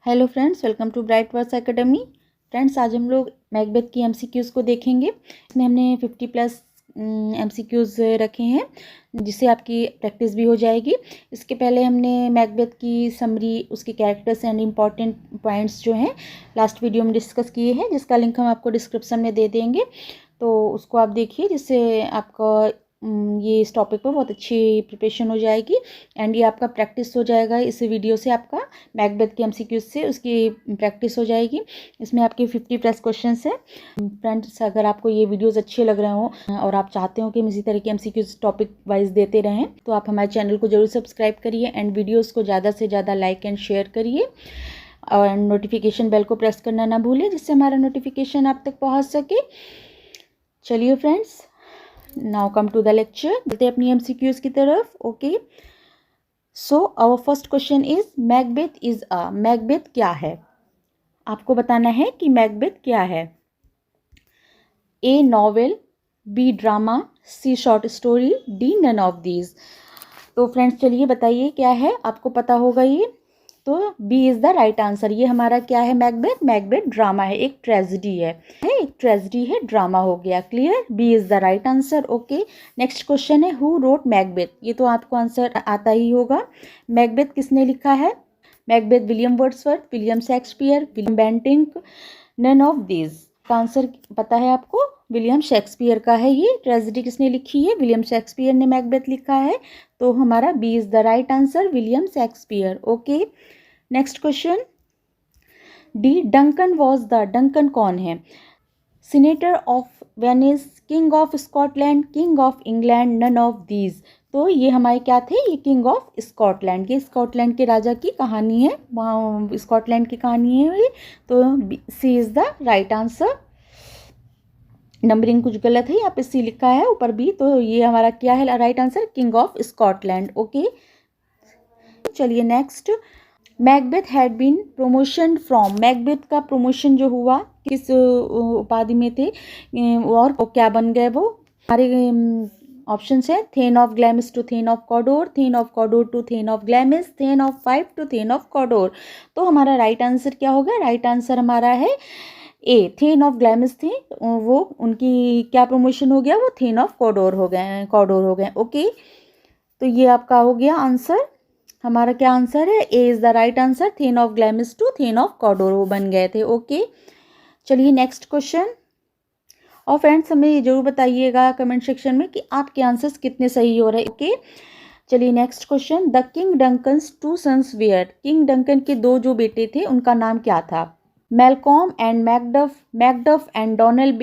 Hello friends, welcome to Bright Words Academy. Friends, आज हम लोग मैकबेथ की एमसीक्यूज़ को देखेंगे। इसमें हमने 50+ एमसीक्यूज़ रखे हैं जिससे आपकी प्रैक्टिस भी हो जाएगी। इसके पहले हमने मैकबेथ की समरी, उसके कैरेक्टर्स एंड इम्पॉर्टेंट पॉइंट्स जो हैं लास्ट वीडियो में डिस्कस किए हैं, जिसका लिंक हम आपको डिस्क्रिप्शन में दे देंगे। तो उसको आप देखिए, जिससे आपका ये इस टॉपिक पर बहुत अच्छी प्रिपरेशन हो जाएगी एंड ये आपका प्रैक्टिस हो जाएगा। इस वीडियो से आपका मैकबेथ के एमसीक्यूज से उसकी प्रैक्टिस हो जाएगी। इसमें आपके 50+ क्वेश्चंस हैं। फ्रेंड्स, अगर आपको ये वीडियोस अच्छे लग रहे हो और आप चाहते हो कि हम इसी तरह के एमसीक्यूज टॉपिक वाइज देते रहें, तो आप हमारे चैनल को जरूर सब्सक्राइब करिए एंड वीडियोज़ को ज़्यादा से ज़्यादा लाइक एंड शेयर करिए और नोटिफिकेशन बेल को प्रेस करना ना भूलें, जिससे हमारा नोटिफिकेशन आप तक पहुँच सके। चलिए friends, now come to the lecture. चलते हैं अपनी एमसीक्यूज की तरफ। Okay, so our first question is Macbeth is a. Macbeth क्या है? आपको बताना है कि मैकबेथ क्या है। A novel, B drama, C short story, D none of these. तो फ्रेंड्स, चलिए बताइए क्या है, आपको पता होगा ये। तो B is the right answer. ये हमारा क्या है? मैकबेथ। मैकबेथ ड्रामा है, एक ट्रेजेडी है, एक ट्रेजेडी है, ड्रामा हो गया। Clear? B is the right answer. Okay, next question है हु रोट मैकबेथ। ये तो आपको आंसर आता ही होगा। मैकबेथ किसने लिखा है? Macbeth William Wordsworth, William Shakespeare, William Bentinck, none of these. का आंसर पता है आपको? विलियम शेक्सपियर का है ये। ट्रेजेडी किसने लिखी है? विलियम शेक्सपियर ने मैकबेथ लिखा है। तो हमारा B is the right answer, William Shakespeare. Okay, next question D Duncan was the. Duncan कौन है? Senator of Venice, king of Scotland, king of England, none of these. तो ये हमारे क्या थे? ये किंग ऑफ स्कॉटलैंड। ये स्कॉटलैंड के राजा की कहानी है, वहाँ स्कॉटलैंड की कहानी है ये। तो C is the right answer. Numbering कुछ गलत है, यहाँ पे सी लिखा है ऊपर बी, तो ये हमारा क्या है right answer? King of Scotland. Okay, चलिए next. Macbeth had been promotion from. Macbeth का प्रमोशन जो हुआ किस उपाधि में थे और क्या बन गए वो? हमारे ऑप्शन है thane of Glamis to thane of Cawdor, thane of Cawdor to thane of Glamis, thane of Fife to thane of Cawdor. तो हमारा राइट आंसर क्या होगा? राइट आंसर हमारा है ए, थेन ऑफ ग्लैमिस थे वो, उनकी क्या प्रमोशन हो गया? वो थेन ऑफ कॉडोर हो गए, कॉडोर हो गए। ओके, तो ये आपका हो गया आंसर। हमारा क्या आंसर है? A is the right answer. Thane of Glamis to thane of Cawdor वो बन गए थे। ओके, चलिए नेक्स्ट क्वेश्चन। और फ्रेंड्स, हमें ये जरूर बताइएगा कमेंट सेक्शन में कि आपके आंसर्स कितने सही हो रहे हैं। ओके, चलिए next question. The king Duncan's two sons were. King Duncan के दो जो बेटे थे उनका नाम क्या था? Malcolm and Macduff, Macduff and Donald,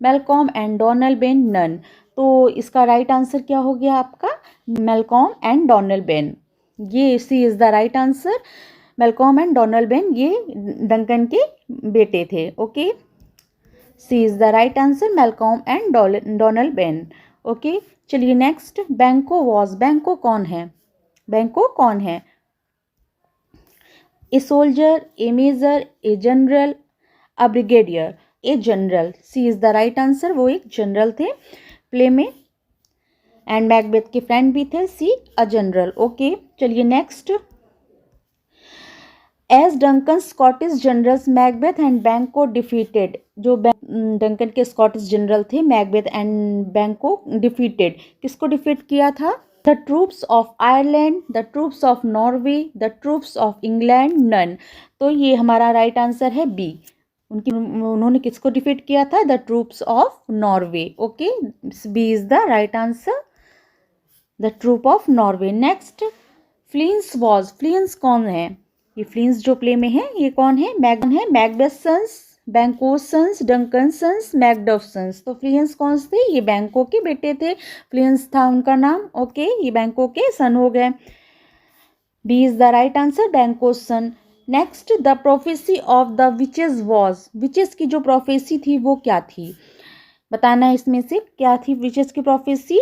Malcolm and Donald, none. तो इसका राइट आंसर क्या हो गया आपका? Malcolm and Donald. ये C is the right answer. Malcolm and Donald, ये डंकन के बेटे थे। Okay, C is the right answer, Malcolm and Donald. Okay, चलिए नेक्स्ट। Banquo was. बैंको कौन है? बैंको कौन है? A soldier, a major, a general, a brigadier. A general. C is the right answer. वो एक जनरल थे play में and Macbeth के फ्रेंड भी थे। C, a general. ओके, चलिए next. As Duncan Scottish generals Macbeth and Banquo defeated. जो Duncan के स्कॉटिश जनरल थे, मैकबेथ एंड बैंको डिफीटेड। किसको डिफीट किया था? The troops of Ireland, the troops of Norway, the troops of England, none. तो ये हमारा राइट आंसर है बी। उन्होंने किसको डिफीट किया था? The troops of Norway. Okay, B is the right answer, the troop of Norway. Next, Fleance was. Fleance कौन है? ये फ्लिंस जो प्ले में है ये कौन है? Macbeth sons, Banquo sons, Duncan sons, Macduff sons. तो फ्लिंस कौन थे? ये बैंको के बेटे थे, फ्लिंस था उनका नाम। ओके, ये बैंको के सन हो गए। B is the right answer, Banquo son. Next, the prophecy of the witches was. Witches की जो प्रोफेसी थी वो क्या थी? बताना है इसमें से क्या थी विचेस की prophecy.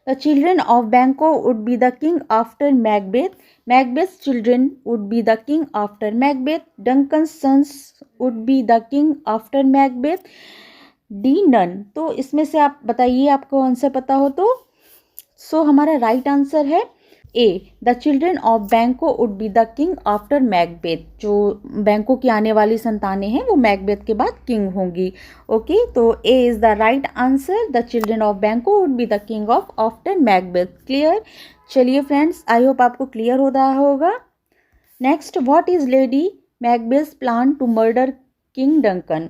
The children of Banquo would be the king after Macbeth. Macbeth's children would be the king after Macbeth. Duncan's sons would be the king after Macbeth. D none. तो इसमें से आप बताइए, आपको आंसर पता हो तो। सो हमारा राइट आंसर है A the children of Banquo would be the king after Macbeth, जो बैंको की आने वाली संतानें हैं वो मैकबेथ के बाद किंग होंगी। ओके, तो A is the right answer, the children of Banquo would be the king of after Macbeth. Clear? चलिए फ्रेंड्स, आई होप आपको क्लियर हो रहा होगा। Next, what is lady Macbeth plan to murder king Duncan?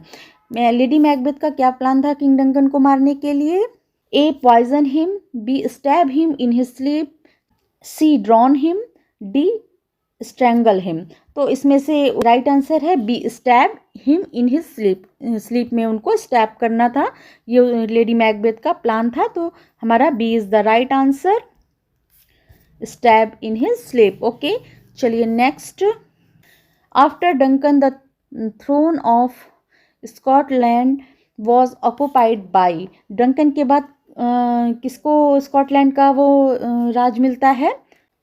Lady Macbeth का क्या plan था king Duncan को मारने के लिए? A poison him, B stab him in his sleep, C drown him, D strangle him. तो इसमें से राइट आंसर है B stab him in his sleep. Sleep में उनको स्टैब करना था, ये लेडी मैकबेथ का प्लान था। तो हमारा B is the right answer, stab in his sleep. Okay, चलिए next, after Duncan the throne of Scotland was occupied by, Duncan के बाद किसको स्कॉटलैंड का वो राज मिलता है?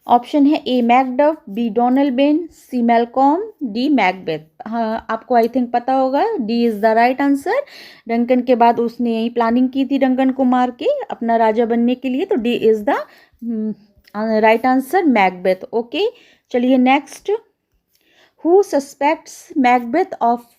ऑप्शन है ए मैकडफ, बी डोनाल्ड, सी मैलकॉम, डी मैकबेथ। हाँ, आपको आई थिंक पता होगा, D is the right answer. Duncan के बाद उसने यही प्लानिंग की थी डंकन को मार के अपना राजा बनने के लिए, तो D is the right answer, Macbeth. Okay, चलिए next, who suspects Macbeth of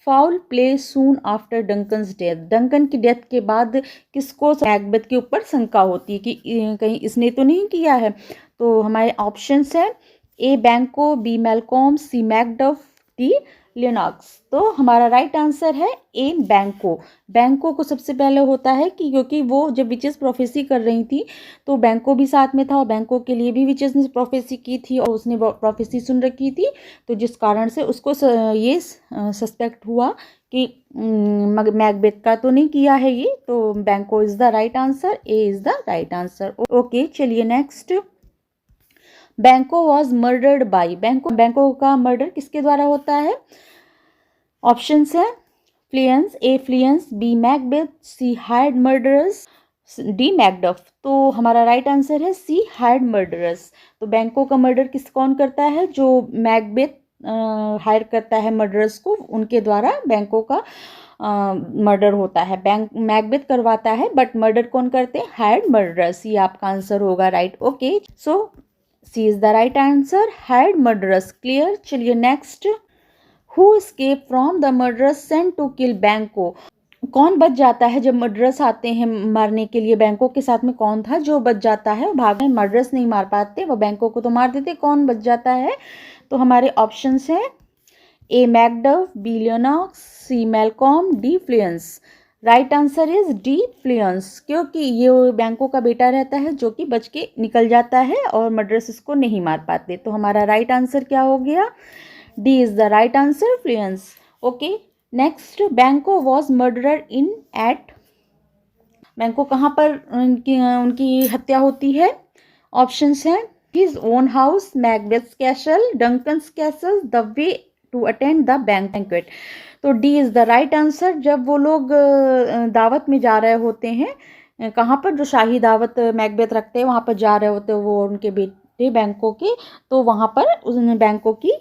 foul play soon after Duncan's death? Duncan की डेथ के बाद किसको मैकबेथ के ऊपर शंका होती है कि कहीं इसने तो नहीं किया है? तो हमारे ऑप्शंस है ए बैंको, B Malcolm, C Macduff, D Lenox. तो हमारा राइट आंसर है ए बैंको। बैंको को सबसे पहले होता है कि क्योंकि वो जब विचेस प्रोफेसी कर रही थी तो बैंको भी साथ में था और बैंको के लिए भी विचेस ने प्रोफेसी की थी और उसने प्रोफेसी सुन रखी थी, तो जिस कारण से उसको ये सस्पेक्ट हुआ कि मैकबेथ का तो नहीं किया है ये, तो बैंको is the right answer, A is the right answer. Okay, चलिए next, Banquo was murdered by, बैंको का मर्डर किसके द्वारा होता है? ऑप्शंस है फ्लियंस, ए फ्लियंस, बी मैकबेथ, सी हायर्ड मर्डरर्स, डी मैकडफ। तो हमारा राइट आंसर है सी हायर्ड मर्डरर्स। तो बैंको का मर्डर कौन करता है? जो मैकबेथ हायर करता है मर्डरर्स को, उनके द्वारा बैंको का मर्डर होता है। मैकबेथ करवाता है बट मर्डर कौन करते हैं? Hired murderers. ये आपका आंसर होगा right. Okay, so C is the right answer, hired murderers. Clear? चलिए next, who escape from the murderers sent to kill Banquo? कौन बच जाता है जब मर्डरर्स आते हैं मारने के लिए? बैंको के साथ में कौन था जो बच जाता है? भाग में मर्डरर्स नहीं मार पाते, वो बैंको को तो मार देते, कौन बच जाता है? तो हमारे ऑप्शंस हैं A Macduff, B Lennox, C Malcolm, D Fleance. Right answer is D Fleance, क्योंकि ये बैंको का बेटा रहता है जो कि बच के निकल जाता है और मर्डरर्स इसको नहीं मार पाते। तो हमारा राइट आंसर क्या हो गया? D is the right answer, Fleance. Okay, next, Banquo was murderer in at, Banquo कहाँ पर उनकी हत्या होती है? ऑप्शंस हैं his own house, Macbeth's castle, Duncan's castle, the way to attend the banquet. तो D is the right answer. जब वो लोग दावत में जा रहे होते हैं, कहाँ पर, जो शाही दावत मैकबेथ रखते हैं वहाँ पर जा रहे होते हैं वो उनके बेटे बैंको के, तो वहाँ पर उस बैंको की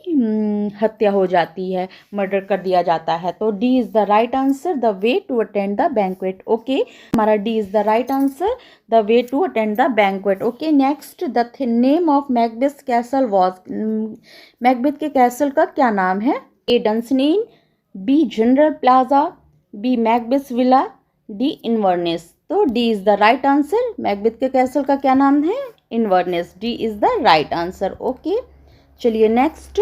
हत्या हो जाती है, मर्डर कर दिया जाता है। तो D is the right answer, the way to attend the banquet. Okay, हमारा D is the right answer, the way to attend the banquet. Okay, next, the name of Macbeth castle was, Macbeth के castle का क्या नाम है? A Dunsinane, B general plaza, B Macbeth villa, D Inverness. तो D is the right answer, Macbeth के castle का क्या नाम है? Inverness. D is the right answer. Okay, चलिए next,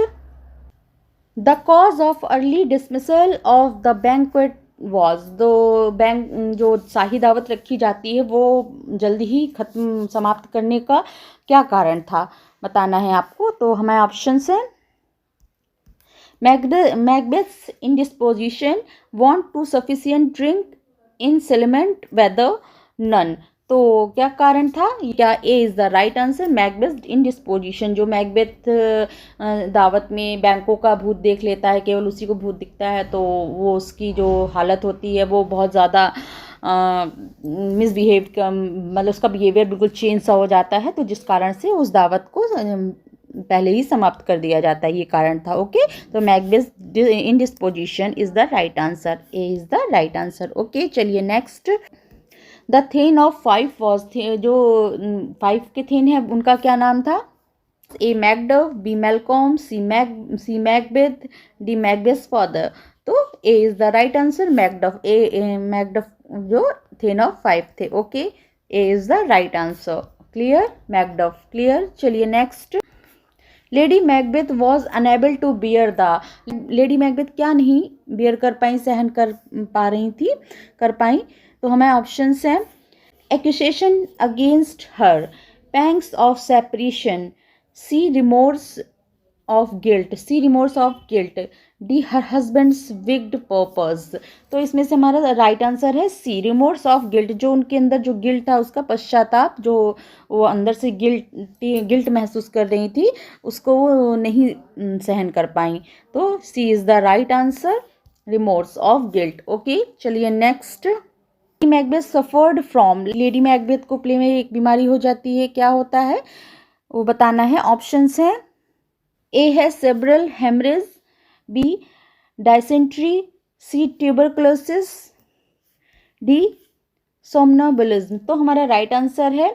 the cause of early dismissal of the banquet was, जो शाही दावत रखी जाती है वो जल्दी ही खत्म समाप्त करने का क्या कारण था, बताना है आपको। तो हमारे ऑप्शंस हैं Macbeth's indisposition, want to sufficient drink, inclement weather, none। तो क्या कारण था? क्या A is the right answer, Macbeth indisposition. जो मैकबेथ दावत में बैंको का भूत देख लेता है, केवल उसी को भूत दिखता है, तो वो उसकी जो हालत होती है वो बहुत ज़्यादा मिसबिहेव, मतलब उसका बिहेवियर बिल्कुल चेंज सा हो जाता है, तो जिस कारण से उस दावत को पहले ही समाप्त कर दिया जाता है, ये कारण था। ओके, तो Macbeth indisposition is the right answer, A is the right answer. Okay, चलिए next, the thane of five was, जो 5 के थेन है उनका क्या नाम था? A Macduff, B Malcolm, C Macbeth, D Macbeth father. तो A is the right answer Macduff. Macduff जो थेन ऑफ 5 थे। Okay, A is the right answer. Clear? Macduff clear. चलिए next. Lady Macbeth was unable to bear the, lady Macbeth क्या नहीं beer कर पाई, सहन कर पा रही थी, कर पाई। तो हमें ऑप्शंस हैं accusation against her, pangs of separation, C remorse of guilt, C remorse of guilt, D her husband's wicked purpose. तो इसमें से हमारा राइट आंसर है सी रिमोर्स ऑफ गिल्ट। जो उनके अंदर जो गिल्ट था, उसका पश्चाताप, जो वो अंदर से गिल्ट महसूस कर रही थी, उसको वो नहीं सहन कर पाई। तो C is the right answer, remorse of guilt. Okay, चलिए next. Lady Macbeth suffered from, lady Macbeth को प्ले में एक बीमारी हो जाती है, क्या होता है वो बताना है। ऑप्शंस हैं ए है सेब्रल हेमरेज, बी डायसेंट्री, सी ट्यूबरकुलोसिस, डी सोमनाबुलिज्म। तो हमारा राइट आंसर है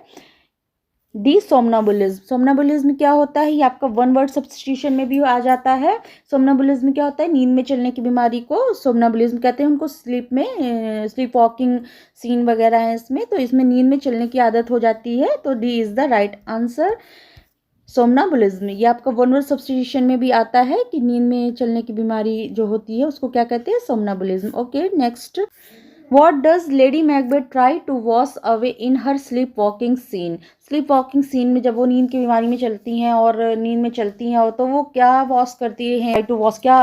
डी सोमनाबुलिज्म। सोमनाबुलिज्म क्या होता है? ये आपका वन वर्ड सब्स्टिट्यूशन में भी आ जाता है। सोमनाबुलिज्म क्या होता है? नींद में चलने की बीमारी को सोमनाबुलिज्म कहते हैं। उनको स्लीप में स्लीप वॉकिंग सीन वगैरह है इसमें, तो इसमें नींद में चलने की आदत हो जाती है। तो D is the right answer, somnambulism. ये आपका वन वर्ड सब्स्टिट्यूशन में भी आता है कि नींद में चलने की बीमारी जो होती है उसको क्या कहते हैं? Somnambulism. Okay, next. What does Lady Macbeth try to wash away in her sleepwalking scene? sleepwalking scene में जब वो नींद की बीमारी में चलती हैं और नींद में चलती हैं, और तो वो क्या वॉश करती हैं, टू वॉश, क्या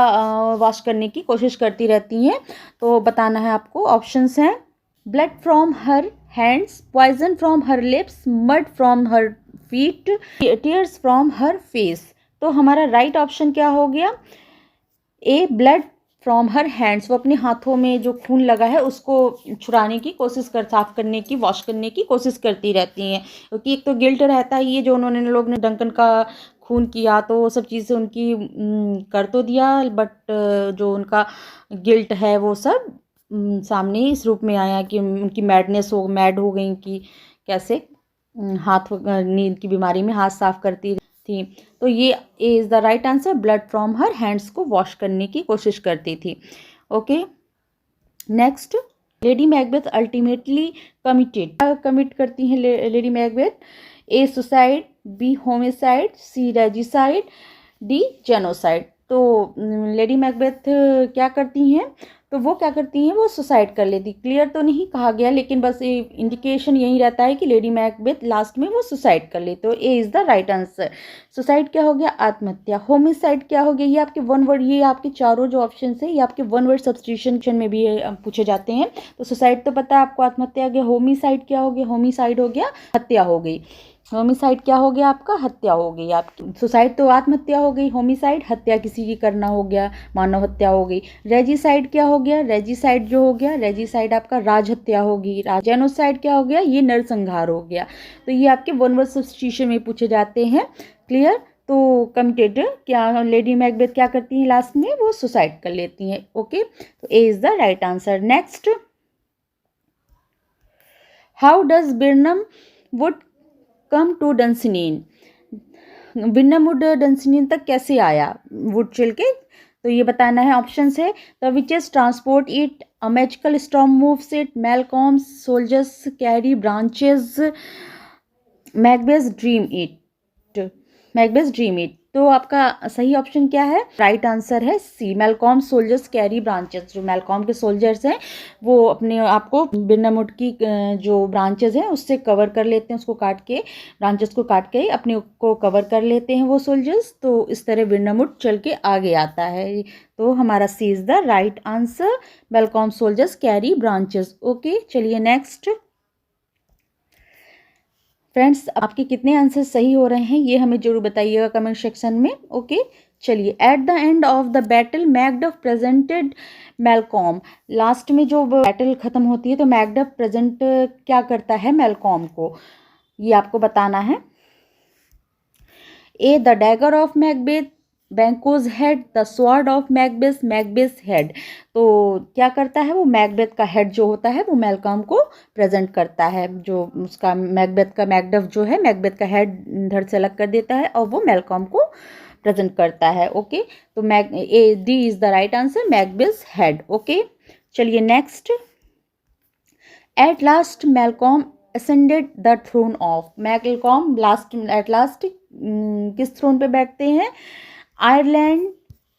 वॉश करने की कोशिश करती रहती हैं? तो बताना है आपको। ऑप्शंस हैं blood from her hands, poison from her lips, mud from her feet, tears from her face. तो हमारा राइट ऑप्शन क्या हो गया? A blood from her hands. वो अपने हाथों में जो खून लगा है उसको छुड़ाने की कोशिश कर, साफ करने की, वॉश करने की कोशिश करती रहती हैं, क्योंकि एक तो गिल्ट रहता है, ये जो उन्होंने लोग ने डंकन का खून किया तो वो सब चीज़ें उनकी कर तो दिया, बट जो उनका गिल्ट है वो सब सामने इस रूप में आया कि उनकी मैड हो गई कि कैसे हाथ नींद की बीमारी में हाथ साफ करती थी। तो ये ए is the right answer, blood from her hands को वॉश करने की कोशिश करती थी। Okay, next. Lady Macbeth ultimately commit करती हैं लेडी मैकबेथ? ए सुसाइड, बी होमिसाइड, सी रेजिसाइड, डी जेनोसाइड। तो लेडी मैकबेथ क्या करती हैं? तो वो क्या करती हैं? वो सुसाइड कर लेती। क्लियर तो नहीं कहा गया, लेकिन बस इंडिकेशन यही रहता है कि लेडी मैकबेथ लास्ट में वो सुसाइड कर ले। तो A is the right answer. Suicide क्या हो गया? आत्महत्या। होमिसाइड क्या हो गया? ये आपके वन वर्ड, ये आपके चारों जो ऑप्शन है ये आपके वन वर्ड सब्स्टिट्यूशन में भी पूछे जाते हैं। तो सुसाइड तो पता है आपको, आत्महत्या हो गया। होमिसाइड क्या हो गया? होमिसाइड हो गया हत्या हो गई। होमिसाइड क्या हो गया आपका? हत्या हो गई आपकी। सुसाइड तो आत्महत्या हो गई, होमिसाइड हत्या किसी की करना हो गया, मानव हत्या हो गई। रेजिसाइड क्या हो गया? रेजिसाइड जो हो गया, रेजिसाइड आपका राज हत्या होगी। जेनोसाइड क्या हो गया? ये नरसंहार हो गया। तो ये आपके वन वर्ड सब्स्टिट्यूशन में पूछे जाते हैं। क्लियर? तो कमिटेड क्या लेडी मैकबेथ क्या करती हैं लास्ट में? वो सुसाइड कर लेती हैं। ओके, तो A is the right answer. Next. How does Birnam wood come to Dunsinane? Birnam wood Dunsinane तक कैसे आया वुड चल के? तो ये बताना है। ऑप्शंस है the witches transport it, a magical storm moves it, Malcolm's soldiers carry branches, Macbeth dream it, Macbeth dream it. तो आपका सही ऑप्शन क्या है? राइट आंसर है C, Malcolm soldiers carry branches. जो मैलकॉम के सोल्जर्स हैं वो अपने आप को बिरनम वुड की जो ब्रांचेस हैं उससे कवर कर लेते हैं, उसको काट के, ब्रांचेस को काट के अपने को कवर कर लेते हैं वो सोल्जर्स। तो इस तरह बिरनम वुड चल के आगे आता है। तो हमारा C is the right answer, Malcolm soldiers carry branches. Okay, चलिए नेक्स्ट। फ्रेंड्स, आपके कितने आंसर सही हो रहे हैं ये हमें जरूर बताइएगा कमेंट सेक्शन में। ओके, चलिए। Eight the end of the battle Macduff presented Malcolm. Last में जो बैटल खत्म होती है तो मैकडफ प्रेजेंट क्या करता है मैलकॉम को, ये आपको बताना है। A the dagger of Macbeth, Banquo's head, the sword of Macbeth, Macbeth head. तो क्या करता है वो, मैकबेथ का हेड जो होता है वो मैलकॉम को प्रेजेंट करता है, जो उसका मैकबेथ का मैकडफ जो है मैकबेथ का हेड धड़ से अलग कर देता है और वो मैलकॉम को प्रेजेंट करता है। ओके, तो D is the right answer, Macbeth head. Okay, चलिए next. At last Malcolm ascended the throne of, Malcolm at last किस थ्रोन पे बैठते हैं, आयरलैंड,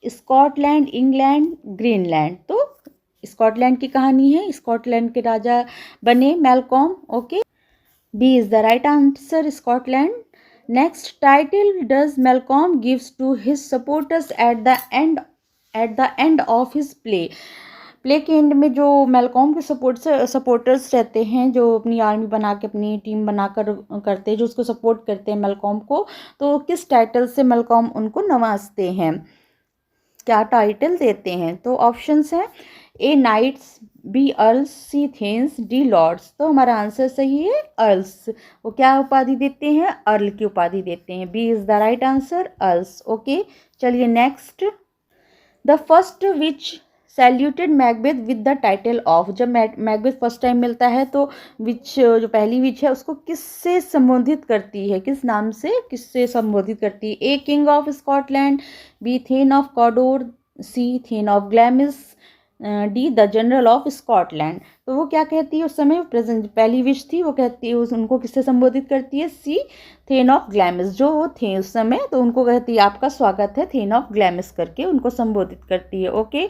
स्कॉटलैंड, इंग्लैंड, ग्रीनलैंड। तो स्कॉटलैंड की कहानी है, स्कॉटलैंड के राजा बने Malcolm. Okay, B is the right answer, Scotland. Next, title does Malcolm gives to his supporters at the end of his play के एंड में जो मैलकॉम के सपोर्टर्स रहते हैं, जो अपनी आर्मी बना के अपनी टीम बनाकर करते हैं, जो उसको सपोर्ट करते हैं मैलकॉम को, तो किस टाइटल से मैलकॉम उनको नवाजते हैं, क्या टाइटल देते हैं? तो ऑप्शंस हैं, ए नाइट्स, बी अर्ल्स, सी थेन्स, डी लॉर्ड्स। तो हमारा आंसर सही है अर्ल्स। वो क्या उपाधि देते हैं, अर्ल की उपाधि देते हैं। B is the right answer, earls. Okay, चलिए next. The first witch saluted Macbeth with the title of, जब मैकबेथ फर्स्ट टाइम मिलता है तो विच जो पहली विच है उसको किससे संबोधित करती है, किस नाम से किससे संबोधित करती है? A king of Scotland, B thane of Cawdor, C thane of Glamis, D the general of Scotland. तो वो क्या कहती है उस समय, प्रेजेंट पहली विश थी, वो कहती है उनको किससे संबोधित करती है, सी थेन ऑफ ग्लैमिस, जो वो थे उस समय, तो उनको कहती है आपका स्वागत है, थेन ऑफ ग्लैमिस करके उनको संबोधित करती है। ओके,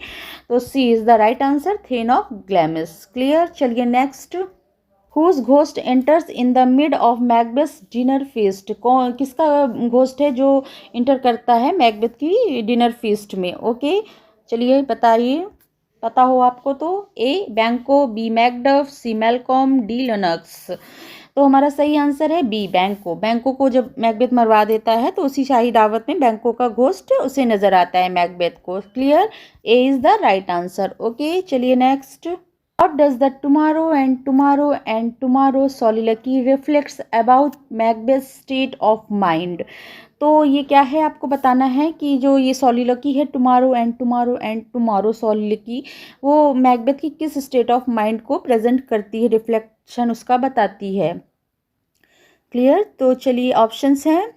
तो C is the right answer, thane of Glamis. Clear, चलिए next. Whose ghost enters in the mid of Macbeth dinner feast, कौन किसका घोस्ट है जो इंटर करता है मैकबेथ की डिनर फीस्ट में? ओके, चलिए बताइए, पता हो आपको तो। ए बैंको, बी मैकडफ, सी मैलकॉम, डी लेनक्स। तो हमारा सही आंसर है बी बैंको। बैंको को जब मैकबेथ मरवा देता है तो उसी शाही दावत में बैंको का घोस्ट उसे नजर आता है मैकबेथ को। Clear, A is the right answer. Okay, चलिए next. What does the tomorrow and tomorrow soliloquy reflects about Macbeth's state of mind? तो ये क्या है, आपको बताना है कि जो ये soliloquy है tomorrow soliloquy, वो मैकबेथ की किस स्टेट ऑफ माइंड को प्रेजेंट करती है, रिफ्लेक्शन उसका बताती है। क्लियर, तो चलिए ऑप्शंस हैं,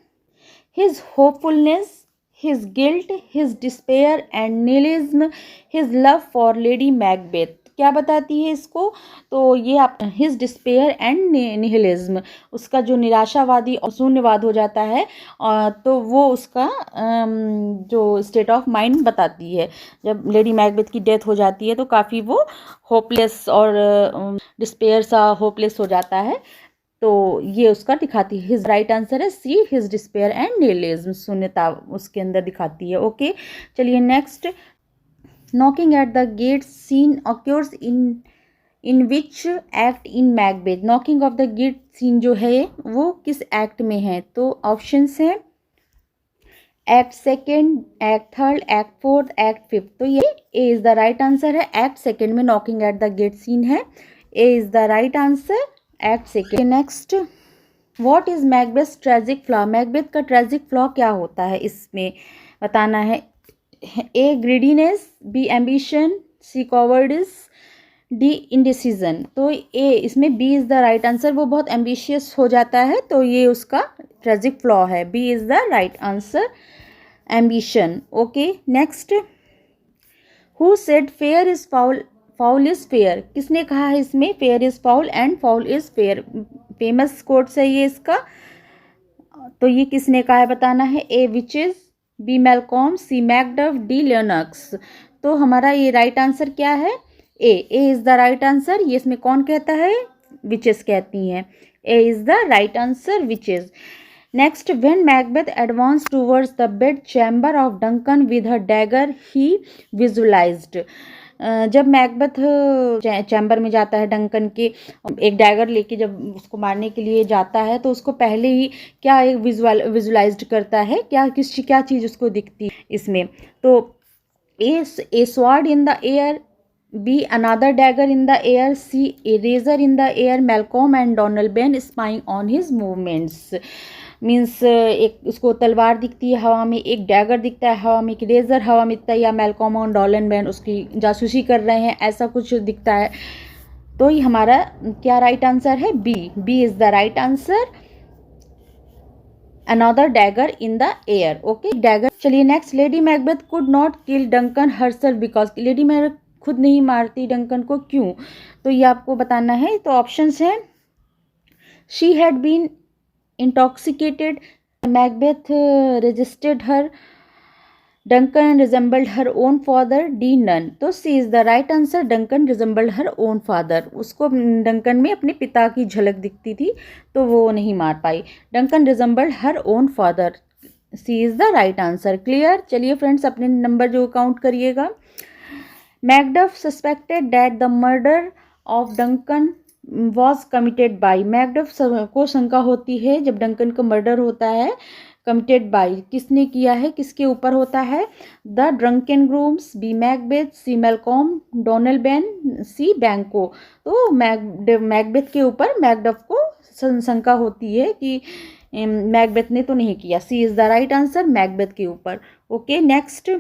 his hopefulness, his guilt, his despair and nihilism, his love for lady Macbeth. क्या बताती है इसको, तो ये आप हिज डिस्पेयर एंड निहिलिज्म, उसका जो निराशावादी और शून्यवाद हो जाता है, तो वो उसका जो स्टेट ऑफ माइंड बताती है। जब लेडी मैकबेथ की डेथ हो जाती है तो काफ़ी वो होपलेस और डिस्पेयर सा होपलेस हो जाता है, तो ये उसका दिखाती है। हिज राइट आंसर है सी, हिज डिस्पेयर एंड निहिलिज्म, शून्यता उसके अंदर दिखाती है। ओके, चलिए next. Knocking at the gate scene occurs in which act in Macbeth? Knocking of the gate scene जो है वो किस एक्ट में है? तो ऑप्शंस हैं, act second, act third, act fourth, act fifth. तो ये A is the right answer है, एक्ट सेकेंड में knocking at the gate scene है। A is the right answer, act second. Next, what is Macbeth tragic flaw? Macbeth का tragic flaw क्या होता है, इसमें बताना है। A greediness, B ambition, C cowardice, D indecision. तो ए इसमें B is the right answer, वो बहुत एम्बिशियस हो जाता है, तो ये उसका ट्रेजिक फ्लॉ है। B is the right answer, ambition. Okay, next. Who said fair is foul, foul is fair? किसने कहा है इसमें fair is foul and foul is fair? Famous quotes है ये इसका, तो ये किसने कहा है बताना है। A witches, B Malcolm, C Macduff, D Lennox. तो हमारा ये राइट आंसर क्या है, A is the right answer. ये इसमें कौन कहता है, विचेस कहती हैं। A is the right answer, witches. Next, when Macbeth advance towards the bed chamber of Duncan with her dagger he visualized. जब मैकबेथ चैम्बर में जाता है डंकन के, एक डैगर लेके जब उसको मारने के लिए जाता है, तो उसको पहले ही क्या एक विजुअलाइज्ड करता है, क्या चीज़ उसको दिखती है इसमें। तो A sword in the air, B another dagger in the air, C a razor in the air, Malcolm and Donald Bane spying on his movements. Means एक उसको तलवार दिखती है हवा में, एक डैगर दिखता है हवा में, एक रेजर हवा में दिखता है, या मैलकॉम और डॉलन बैन उसकी जासूसी कर रहे हैं, ऐसा कुछ दिखता है। तो ये हमारा क्या राइट आंसर है? B is the right answer. Another dagger in the air, okay dagger. चलिए next, lady Macbeth could not kill Duncan herself because, lady Macbeth खुद नहीं मारती डंकन को, क्यों? तो ये आपको बताना है। तो ऑप्शंस हैं, she had been intoxicated, Macbeth resisted her, Duncan resembled her own father, D none. तो C is the right answer, Duncan resembled her own father. उसको डंकन में अपने पिता की झलक दिखती थी तो वो नहीं मार पाई। Duncan resembled her own father, C is the right answer. Clear? चलिए फ्रेंड्स अपने नंबर जो काउंट करिएगा। Macduff suspected that the murder of Duncan was committed by, Macduff को शंका होती है जब डंकन का मर्डर होता है, कमिटेड बाई किसने किया है, किसके ऊपर होता है? The drunken grooms, B Macbeth, C Malcolm, Donald Bane, C Banquo. तो मैकबेथ के ऊपर मैकडफ को शंका होती है कि मैकबेथ ने तो नहीं किया। C is the right answer, Macbeth के ऊपर। Okay next,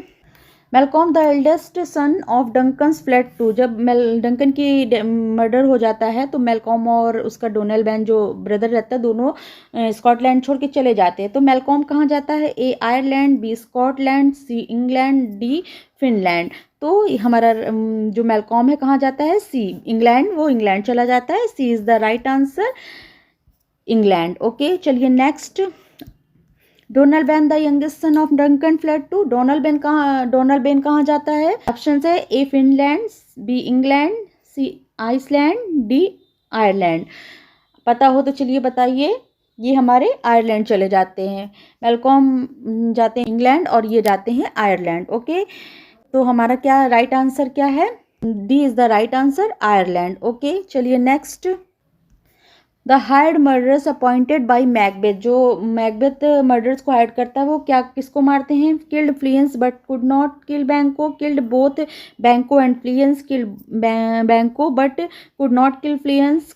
Malcolm the eldest son of Duncan's fled to, जब डंकन की मर्डर हो जाता है तो मैलकॉम और उसका डोनाल्ड बैन जो ब्रदर रहता है दोनों स्कॉटलैंड छोड़ के चले जाते हैं। तो मैलकॉम कहाँ जाता है? A Ireland, B Scotland, C England, D Finland. तो हमारा जो मैलकॉम है कहाँ जाता है? सी इंग्लैंड, वो इंग्लैंड चला जाता है। C is the right answer, England. Okay चलिए next, Donald Bane the youngest son of Duncan fled to, Donald Bane कहाँ जाता है? ऑप्शन है A Finland, B England, C Iceland, D Ireland. पता हो तो चलिए बताइए। ये हमारे आयरलैंड चले जाते हैं, मैलकॉम जाते हैं इंग्लैंड और ये जाते हैं आयरलैंड। ओके तो हमारा क्या राइट आंसर क्या है? D is the right answer, Ireland. Okay चलिए next, the hired murderers appointed by Macbeth, जो मैकबेथ मर्डर्स को हायर्ड करता है वो क्या किसको मारते हैं? Killed Fleance but could not kill Banquo, killed both Banquo and Fleance, killed Banquo but could not kill Fleance,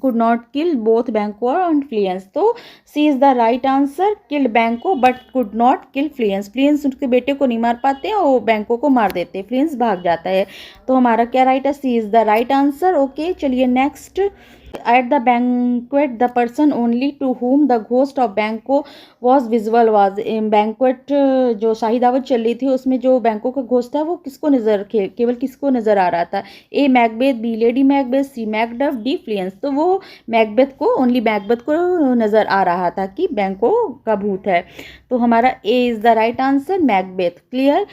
could not kill both Banquo and Fleance. तो C is the right answer, killed Banquo but could not kill फ्लियंस। फ्लियंस उसके बेटे को नहीं मार पाते और बैंको को मार देते, फ्लियंस भाग जाता है। तो हमारा क्या राइट है? C is the right answer. Okay चलिए next, at the banquet the person only to whom the ghost of Banco was visible was, banquet जो शाही दावत चल रही थी उसमें जो बैंको का घोस्ट था वो किसको केवल किसको नजर आ रहा था? ए मैकबेथ, बी लेडी मैकबेथ, सी मैकडफ, डी फ्लियंस। तो वो मैकबेथ को, ओनली मैकबेथ को नजर आ रहा था कि बैंको का भूत है। तो हमारा A is the right answer, Macbeth. Clear?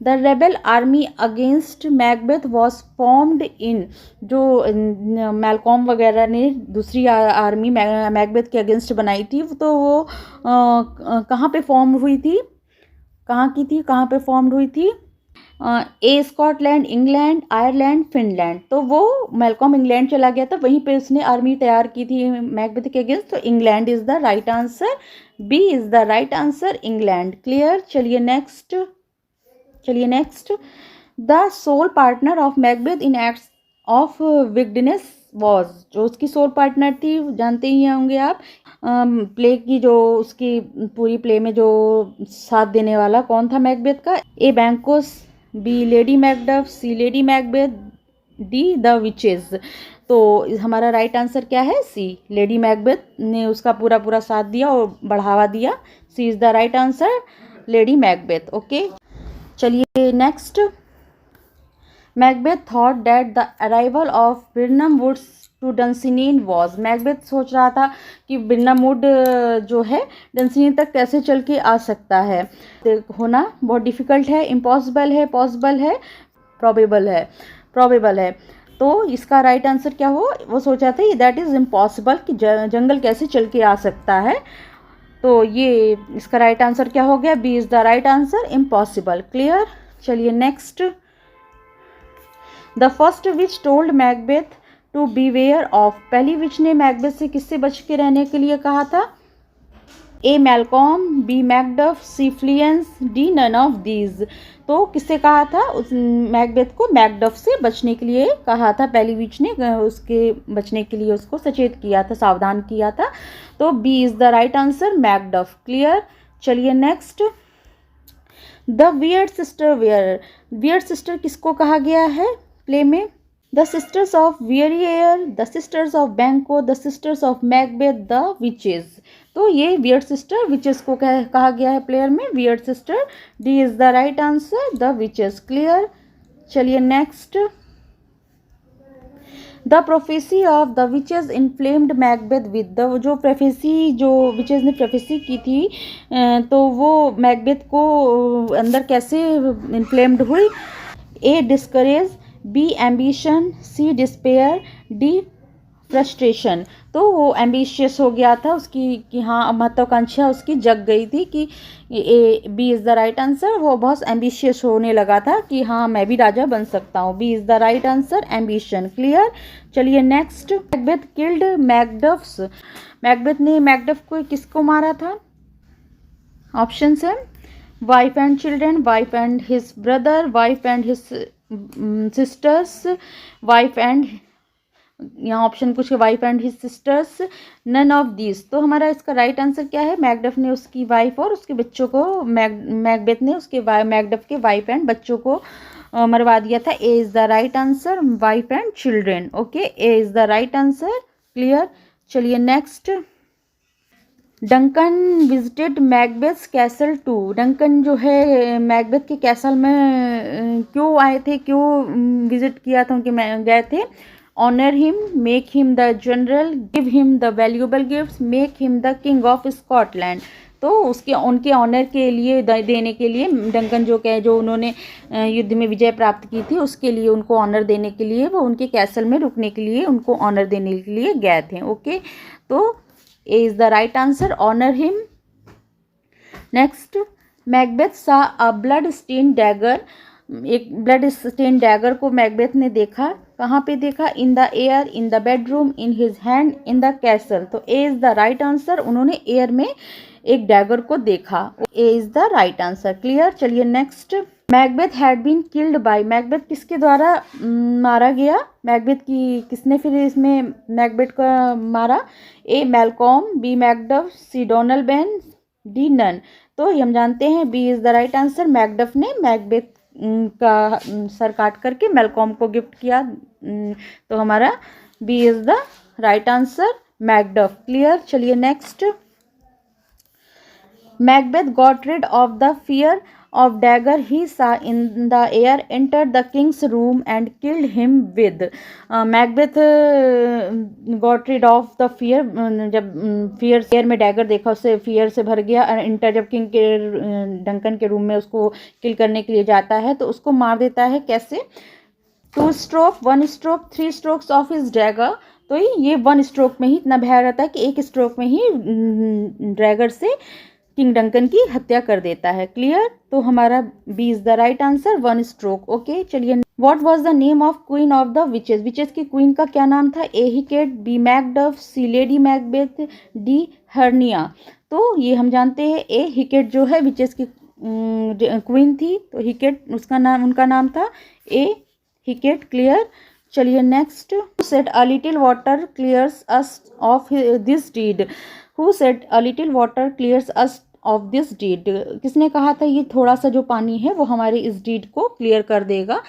The rebel army against Macbeth was formed in, जो मैलकॉम वगैरह ने दूसरी आर्मी मैकबेथ के अगेंस्ट बनाई थी तो वो कहाँ पे फॉर्म हुई थी? कहाँ की थी, कहाँ पे फॉर्म हुई थी? ए स्कॉटलैंड, इंग्लैंड, आयरलैंड, फिनलैंड। तो वो मैलकॉम इंग्लैंड चला गया था, वहीं पे उसने आर्मी तैयार की थी मैकबेथ के अगेंस्ट। तो England is the right answer, B is the right answer, England. Clear? चलिए next, the sole partner of Macbeth in acts of wickedness was, जो उसकी सोल पार्टनर थी जानते ही होंगे आप, प्ले की जो उसकी पूरी प्ले में जो साथ देने वाला कौन था मैकबेथ का? A Banquo's, B lady Macduff, C lady Macbeth, D the witches. तो हमारा राइट आंसर क्या है? सी, लेडी मैकबेथ ने उसका पूरा साथ दिया और बढ़ावा दिया। C is the right answer, lady Macbeth. Okay चलिए next, Macbeth thought that the arrival of Birnam woods to Dunsinane was, Macbeth सोच रहा था कि बिरनम वुड जो है डंसिनीन तक कैसे चल के आ सकता है। होना बहुत डिफिकल्ट है, इम्पॉसिबल है, पॉसिबल है, प्रॉबेबल है। तो इसका राइट आंसर क्या हो? वो सोचा था दैट इज़ इम्पॉसिबल कि जंगल कैसे चल के आ सकता है। तो ये इसका राइट आंसर क्या हो गया? B is the right answer, impossible. Clear? चलिए next, the first witch told Macbeth to beware of, पहली विच ने मैकबेथ से किससे बच के रहने के लिए कहा था? A Malcolm, B Macduff, C Fleance, D none of these. तो किससे कहा था? उस मैकबेथ को मैकडफ से बचने के लिए कहा था, पहली विच ने उसके बचने के लिए उसको सचेत किया था, सावधान किया था। तो B is the right answer, Macduff. Clear. चलिए next, the weird sister were. Weird sister किसको कहा गया है प्ले में? The sisters of Verier, the sisters of Banquo, the sisters of Macbeth, the witches. तो ये वियर्ड सिस्टर विचेस को कहा गया है प्लेयर में, weird sister. D is the right answer, the witches. Clear. चलिए next, the prophecy of the witches inflamed Macbeth with. The जो prophecy, जो विचेस ने प्रोफेसी की थी तो वो मैकबेथ को अंदर कैसे इन्फ्लेम्ड हुई? ए डिस्करेज, बी एम्बिशन, सी डिस्पेयर, डी फ्रस्ट्रेशन। तो वो एम्बिशियस हो गया था उसकी कि हाँ महत्वाकांक्षा उसकी जग गई थी कि a B is the right answer. वो बहुत एम्बिशियस होने लगा था कि हाँ मैं भी राजा बन सकता हूँ। B is the right answer, ambition. Clear. चलिए next, Macbeth killed Macduff's. Macbeth ने मैकडफ को किसको मारा था? ऑप्शंस है wife and children, wife and his brother, wife and his sisters, wife and, यहाँ ऑप्शन कुछ wife and his sisters, none of this. तो हमारा इसका राइट आंसर क्या है? मैकडफ ने उसकी वाइफ और उसके बच्चों को, मैकबेथ ने उसके मैकडफ के वाइफ एंड बच्चों को मरवा दिया था। A is the right answer, wife and children. Okay, A is the right answer. Clear. चलिए next, Duncan visited Macbeth castle to. Duncan जो है मैकबेथ के कैसल में क्यों आए थे, क्यों विजिट किया था, उनके गए थे? Honour him, make him the general, give him the valuable gifts, make him the king of Scotland. तो उसके उनके ऑनर के लिए देने के लिए, डंकन जो उन्होंने युद्ध में विजय प्राप्त की थी उसके लिए उनको ऑनर देने के लिए वो उनके कैसल में रुकने के लिए उनको ऑनर देने के लिए गए थे। ओके, तो A is the right answer, honour him. Next, Macbeth saw a blood stain dagger. एक ब्लड स्टेन डैगर को मैकबेथ ने देखा। कहाँ पे देखा? In the air, in the bedroom, in his hand, in the castle. तो A is the right answer, उन्होंने air में एक डैगर को देखा। A is the right answer. Clear. चलिए next, Macbeth had been killed by. Macbeth किसके द्वारा मारा गया? मैकबेथ की किसने फिर इसमें मैकबेथ को मारा? A Malcolm, B Macduff, C Donald, D none. तो हम जानते हैं B is the right answer, Macduff ने मैकबेथ का सर काट करके मैलकॉम को गिफ्ट किया। तो हमारा B is the right answer, Macduff. Clear. चलिए next, Macbeth got rid of the fear of dagger he saw in the air, entered the king's room and killed him with। Macbeth got rid of the fear। जब fear air में dagger देखा उससे fear से भर गया। Inter जब king के Duncan के रूम में उसको किल करने के लिए जाता है तो उसको मार देता है। कैसे? 2 stroke, 1 stroke, 3 strokes of his dagger. तो ये 1 स्ट्रोक में ही इतना भय रहता है कि एक स्ट्रोक में ही डैगर से किंग डंकन की हत्या कर देता है। क्लियर। तो हमारा B is the right answer, 1 stroke. Okay, चलिए, what was the name of queen of the witches. Witches की क्वीन का क्या नाम था? A Hecate, B Macduff, C lady Macbeth, D hernia. तो ये हम जानते हैं ए हिकेट जो है विचेस की क्वीन थी, तो हिकेट उसका नाम, उनका नाम था ए हिकेट। क्लियर। चलिए next, said a little water clears us of this deed. Who said a little water clears us of this deed. किसने कहा था ये थोड़ा सा जो पानी है वो हमारे इस डीड को क्लियर कर देगा,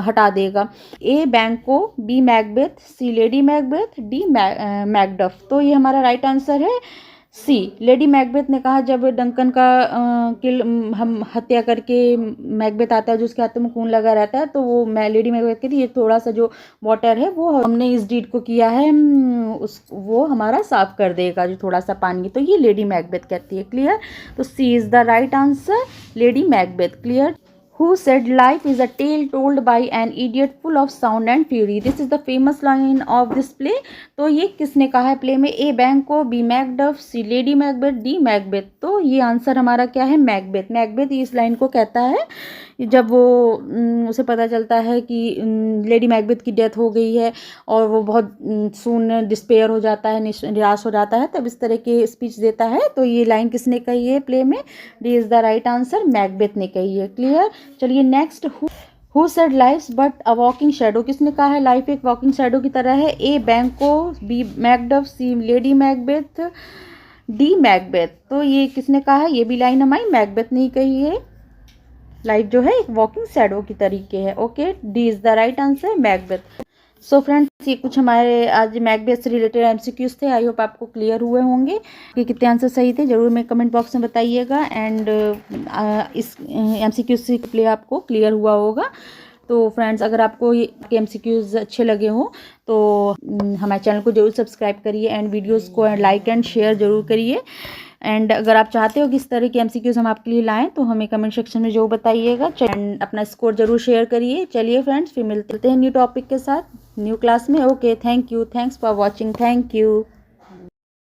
हटा देगा? ए बैंको, बी मैकबेथ, सी लेडी मैकबेथ, डी मैकडफ। तो ये हमारा राइट आंसर है सी, लेडी मैकबेथ ने कहा जब डंकन का किल हम हत्या करके मैकबेथ आता है जो उसके हाथों में खून लगा रहता है तो वो लेडी मैकबेथ कहती है ये थोड़ा सा जो वाटर है वो हमने इस डीड को किया है उस वो हमारा साफ कर देगा जो थोड़ा सा पानी। तो ये लेडी मैकबेथ कहती है। क्लियर। तो C is the right answer, lady Macbeth. Clear. Who said life is a tale told by an idiot full of sound and fury? This is the famous line of this play। तो ये किसने कहा है play में? ए बैंको, B Macduff, C lady Macbeth, D Macbeth. तो ये answer हमारा क्या है? मैकबेथ। मैकबेथ इस लाइन को कहता है जब वो उसे पता चलता है कि लेडी मैकबेथ की डेथ हो गई है और वो बहुत सून डिस्पेयर हो जाता है, निराश हो जाता है, तब इस तरह की स्पीच देता है। तो ये लाइन किसने कही है प्ले में? D is the right answer, Macbeth ने कही है। क्लियर। चलिए next, who said life but a walking shadow, किसने कहा है लाइफ एक वॉकिंग शेडो की तरह है? ए बैंको, B Macduff, C lady Macbeth, D Macbeth. तो ये किसने कहा है? ये भी लाइन हमारी मैकबेथ ने ही कही है, लाइफ जो है एक वॉकिंग शैडो की तरीके है। Okay, D is the right answer, Macbeth. So friends, ये कुछ हमारे आज मैकबेथ से रिलेटेड एमसीक्यूज थे। आई होप आपको क्लियर हुए होंगे कि कितने आंसर सही थे, जरूर में कमेंट बॉक्स में बताइएगा। एंड इस एमसीक्यूज से प्ले आपको क्लियर हुआ होगा। तो फ्रेंड्स, अगर आपको ये एमसीक्यूज अच्छे लगे हों तो हमारे चैनल को जरूर सब्सक्राइब करिए एंड वीडियोस को लाइक एंड शेयर जरूर करिए। एंड अगर आप चाहते हो कि इस तरह की एमसीक्यूज हम आपके लिए लाएं तो हमें कमेंट सेक्शन में जो बताइएगा। एंड अपना स्कोर जरूर शेयर करिए। चलिए फ्रेंड्स, फिर मिलते हैं न्यू टॉपिक के साथ न्यू क्लास में। Okay, thank you, thanks for watching, thank you.